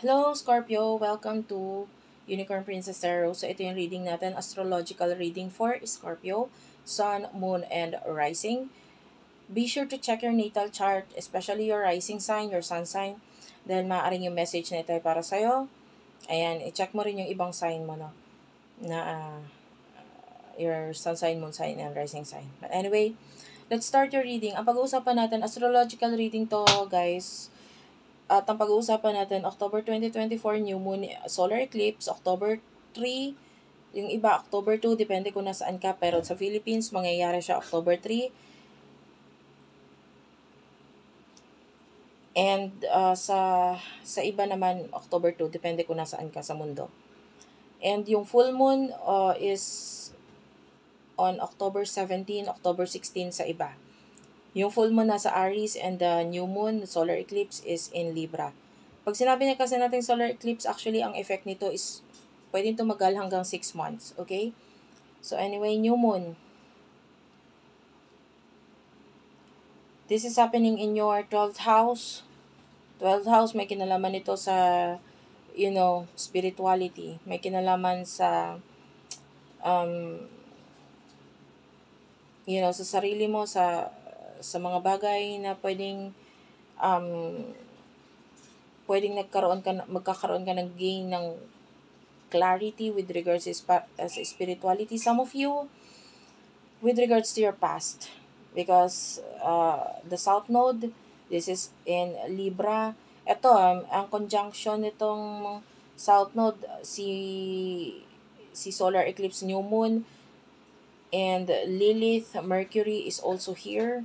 Hello, Scorpio! Welcome to Unicorn Princess Tarot. So, ito yung reading natin. Astrological reading for Scorpio, Sun, Moon, and Rising. Be sure to check your natal chart, especially your rising sign, your sun sign. Dahil maaaring yung message na ito ay para sa'yo. Ayan, i-check mo rin yung ibang sign mo, no? Na your sun sign, moon sign, and rising sign. But anyway, let's start your reading. Ang pag-uusapan natin, astrological reading to, guys. At ang pag-uusapan natin, October 2024, new moon, solar eclipse, October 3, yung iba October 2, depende kung nasaan ka, pero sa Philippines, mangyayari siya October 3. And sa iba naman, October 2, depende kung nasaan ka sa mundo. And yung full moon is on October 17, October 16 sa iba. Yung full moon nasa Aries and the new moon, solar eclipse, is in Libra. Pag sinabi niya kasi natin solar eclipse, actually, ang effect nito is pwedeng tumagal hanggang 6 months. Okay? So anyway, new moon. This is happening in your 12th house. 12th house, may kinalaman nito sa, spirituality. May kinalaman sa, um, sa sarili mo, sa mga bagay na um, pwedeng magkakaroon ka ng gain ng clarity with regards sa spirituality. Some of you, with regards to your past, because the South Node, this is in Libra. Ito, ang conjunction nitong South Node, si Solar Eclipse New Moon, and Lilith, Mercury is also here.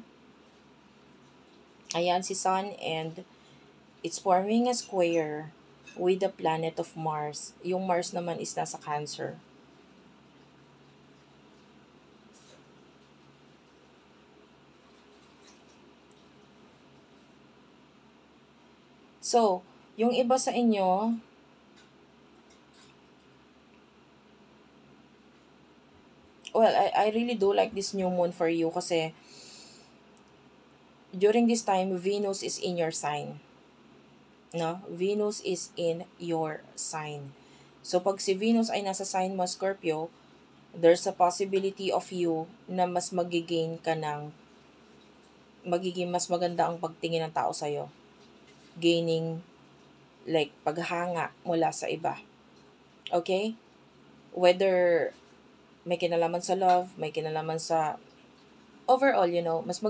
Ayan si Sun, and it's forming a square with the planet of Mars. Yung Mars naman is nasa Cancer. So, yung iba sa inyo, well, I really do like this new moon for you kasi during this time, Venus is in your sign. No? Venus is in your sign. So, pag si Venus ay nasa sign mo, Scorpio, there's a possibility of you na magiging mas maganda ang pagtingin ng tao sa'yo. Gaining, like, paghanga mula sa iba. Okay? Whether may kinalaman sa love, may kinalaman sa overall, mas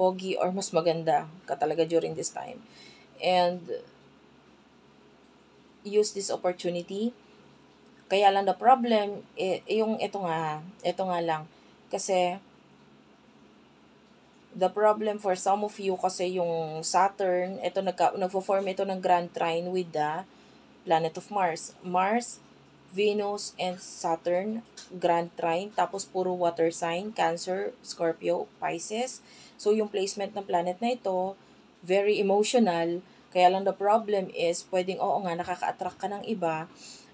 pogi or mas maganda ka talaga during this time. And use this opportunity. Kaya lang the problem, ito nga lang. Kasi, the problem for some of you kasi yung Saturn, nagfo-form ito ng grand trine with the planet of Mars. Mars, Venus, and Saturn, grand trine, tapos puro water sign, Cancer, Scorpio, Pisces. So, yung placement ng planet na ito, very emotional. Kaya lang the problem is, oo nga, nakaka-attract ka ng iba,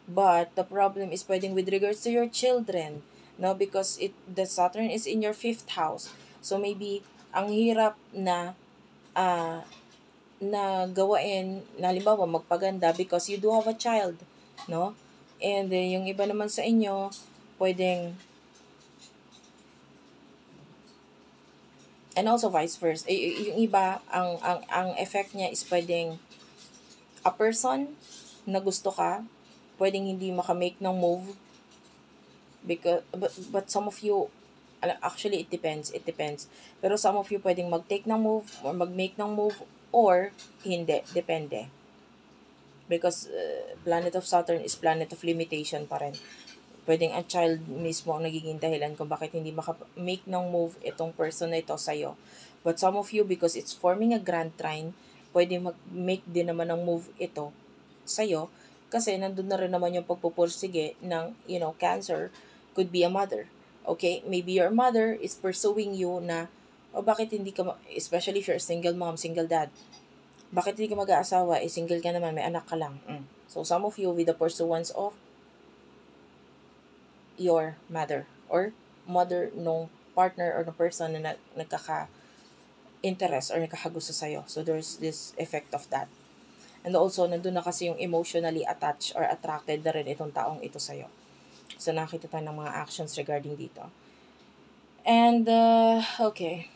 but the problem is pwedeng with regards to your children, no? Because the Saturn is in your 5th house. So, maybe, ang hirap uh, na gawain, na halimbawa magpaganda because you do have a child, no? And yung iba naman sa inyo, pwedeng, and also vice versa. Yung iba, ang effect niya is pwedeng a person na gusto ka, pwedeng hindi makamake ng move, but some of you, actually it depends. Pero some of you pwedeng mag-take ng move, or mag-make ng move, or hindi, depende. Because planet of Saturn is planet of limitation pa rin. Pwedeng ang child mismo ang nagiging dahilan kung bakit hindi maka-make ng move itong person na ito sa'yo. But some of you, because it's forming a grand trine, pwedeng mag-make din naman ng move ito sa'yo. Kasi nandun na rin naman yung pagpupursige ng, Cancer, could be a mother. Okay? Maybe your mother is pursuing you na, bakit hindi ka, especially if you're a single mom, single dad, bakit hindi ka mag-aasawa? Single ka naman, may anak ka lang. So, some of you with the pursuance of your mother or mother nung partner or the person na nagkaka-interest or nagkakagusto sa'yo. So, there's this effect of that. And also, nandun na kasi yung emotionally attached or attracted na rin itong taong ito sa'yo. So, nakita tayo ng mga actions regarding dito. And, okay.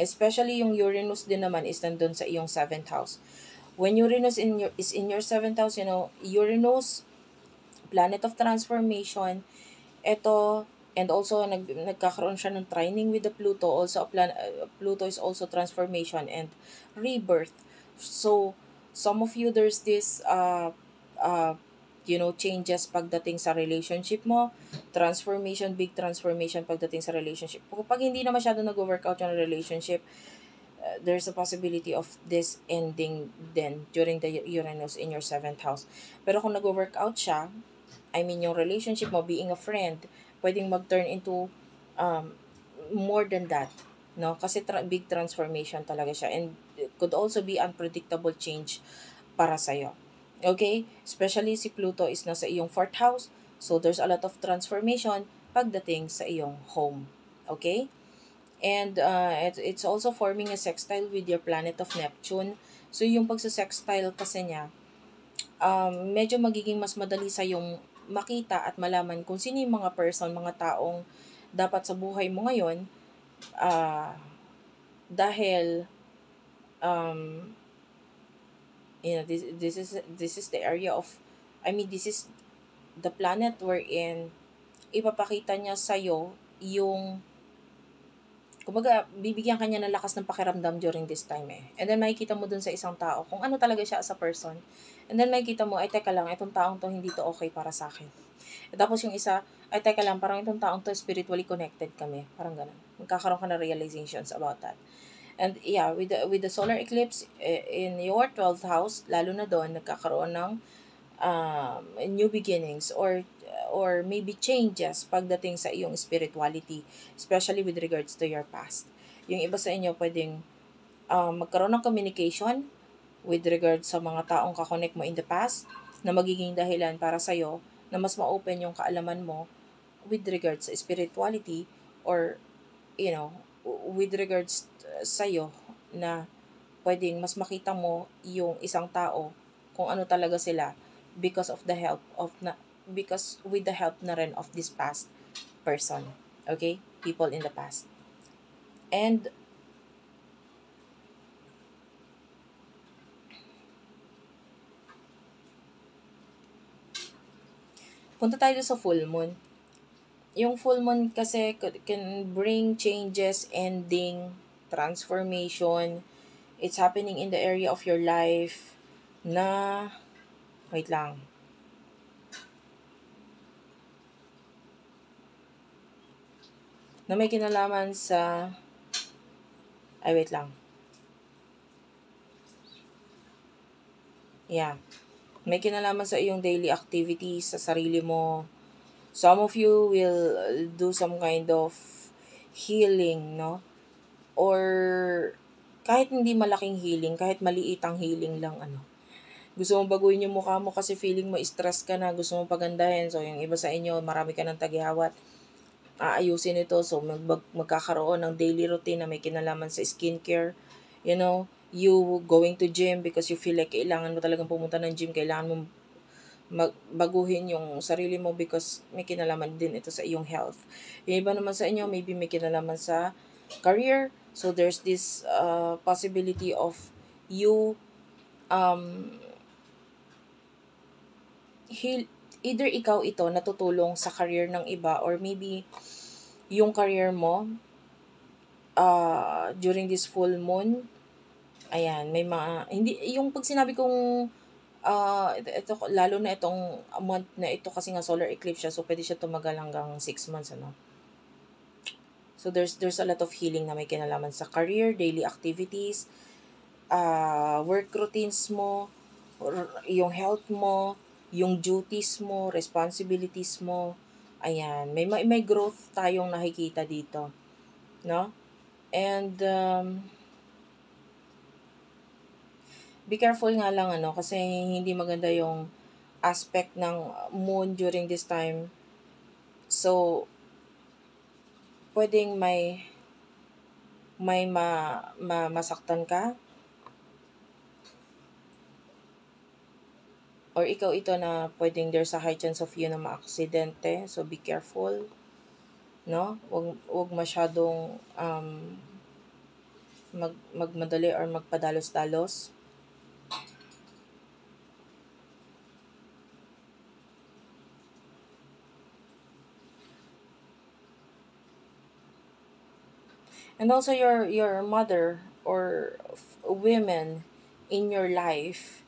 Especially yung Uranus din naman is nandun sa iyong 7th house. When Uranus is in your 7th house, Uranus, planet of transformation, ito, and also nagkakaroon siya ng trining with the Pluto. Also, Pluto is also transformation and rebirth. So, some of you, there's this, changes pagdating sa relationship mo, big transformation pagdating sa relationship. Pag hindi na masyado nag-workout yung relationship, there's a possibility of this ending then during the Uranus in your 7th house. Pero kung nag-workout siya, I mean, yung relationship mo, being a friend, pwedeng mag-turn into more than that. No? Kasi big transformation talaga siya. And it could also be unpredictable change para sa'yo. Okay? Especially si Pluto is nasa iyong 4th house. So, there's a lot of transformation pagdating sa iyong home. Okay? And it's also forming a sextile with your planet of Neptune. So, yung pagsasextile kasi niya, medyo magiging mas madali sa yung makita at malaman kung sino yung mga person, mga taong dapat sa buhay mo ngayon, dahil this is the area of, this is the planet wherein ipapakita niya sa'yo yung, kumbaga, bibigyan ka niya ng lakas ng pakiramdam during this time eh. And then makikita mo dun sa isang tao kung ano talaga siya as a person. And then makikita mo, ay teka lang, itong taong to hindi to okay para sa akin. At tapos yung isa, ay teka lang, parang itong taong to spiritually connected kami. Parang ganun. Magkakaroon ka na realizations about that. And yeah, with the solar eclipse in your 12th house, lalo na doon, nagkakaroon ng new beginnings or maybe changes pagdating sa iyong spirituality, especially with regards to your past. Yung iba sa inyo pwedeng magkaroon ng communication with regards sa mga taong kakonect mo in the past na magiging dahilan para sa'yo na mas ma-open yung kaalaman mo with regards sa spirituality or, with regards sa'yo na pwedeng mas makita mo yung isang tao kung ano talaga sila because with the help na rin of this past person. Okay? People in the past. And punta tayo sa full moon. Yung full moon kasi can bring changes, ending, transformation. It's happening in the area of your life na, wait lang, na may kinalaman sa, wait lang. Yeah. May kinalaman sa iyong daily activities, sa sarili mo. Some of you will do some kind of healing, no? Or kahit hindi malaking healing, kahit maliitang healing lang, gusto mong baguhin yung mukha mo kasi feeling mo stress ka na, gusto mong pagandahin. So, yung iba sa inyo, marami ka ng tagihawat. Aayusin ito. So, magkakaroon ng daily routine na may kinalaman sa skincare. You going to gym because you feel like kailangan mo talagang pumunta ng gym, kailangan mo baguhin yung sarili mo because may kinalaman din ito sa iyong health. Yung iba naman sa inyo, maybe may kinalaman sa career. So, there's this possibility of you either ikaw ito natutulong sa career ng iba or maybe yung career mo during this full moon, ayan, may mga, hindi, yung pag sinabi kong ito, lalo na itong month na ito kasi nga solar eclipse siya, so pwede siya tumagal hanggang 6 months, So there's a lot of healing na may kinalaman sa career, daily activities, work routines mo, yung health mo, yung duties mo, responsibilities mo. Ayan, may growth tayong nakikita dito, no? And be careful nga lang kasi hindi maganda yung aspect ng moon during this time. So pwedeng may masaktan ka or ikaw ito na pwedeng there's a high chance of you na maaksidente. So, be careful. No? Wag masyadong magmadali or magpadalos-dalos. And also your mother or women in your life,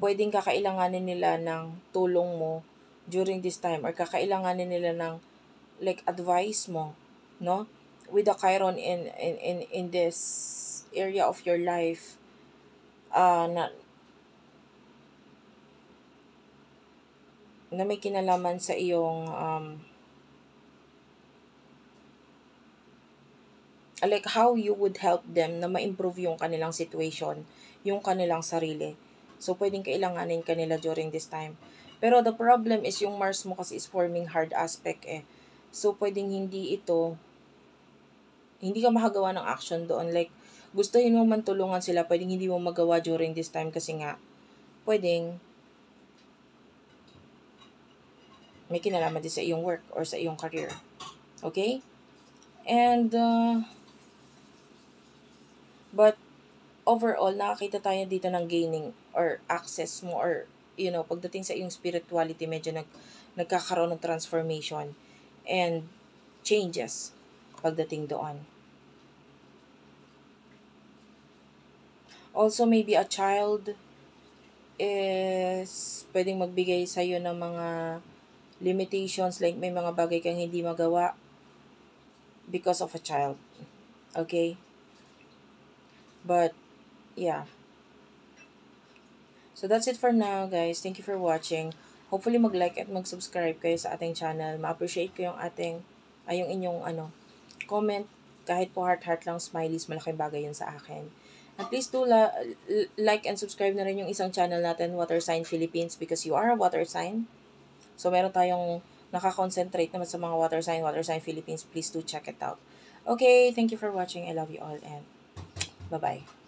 pwedeng kakailanganin nila ng tulong mo during this time or kakailanganin nila ng like advice mo, no? With the Chiron in this area of your life, na may kinalaman sa iyong like how you would help them na ma-improve yung kanilang situation, yung kanilang sarili. So, pwedeng kailanganin kanila during this time. Pero the problem is yung Mars mo kasi is forming hard aspect eh. So, pwedeng hindi ka makagawa ng action doon. Like, gustuhin mo man tulungan sila, pwedeng hindi mo magawa during this time kasi nga, pwedeng may kinalaman din sa iyong work or sa iyong career. Okay? And, but, overall, nakakita tayo dito ng gaining or access mo or, pagdating sa iyong spirituality, medyo nagkakaroon ng transformation and changes pagdating doon. Also, maybe a child is pwedeng magbigay sa'yo ng mga limitations, like may mga bagay kang hindi magawa because of a child. Okay? But, yeah. So, that's it for now, guys. Thank you for watching. Hopefully, mag-like at mag-subscribe kayo sa ating channel. Ma-appreciate ko yung yung inyong, comment. Kahit po heart-heart lang, smileys, malaking bagay yun sa akin. And please do like and subscribe na rin yung isang channel natin, Water Sign Philippines, because you are a water sign. So, meron tayong nakakonsentrate naman sa mga Water Sign Philippines. Please do check it out. Okay, thank you for watching. I love you all and bye-bye.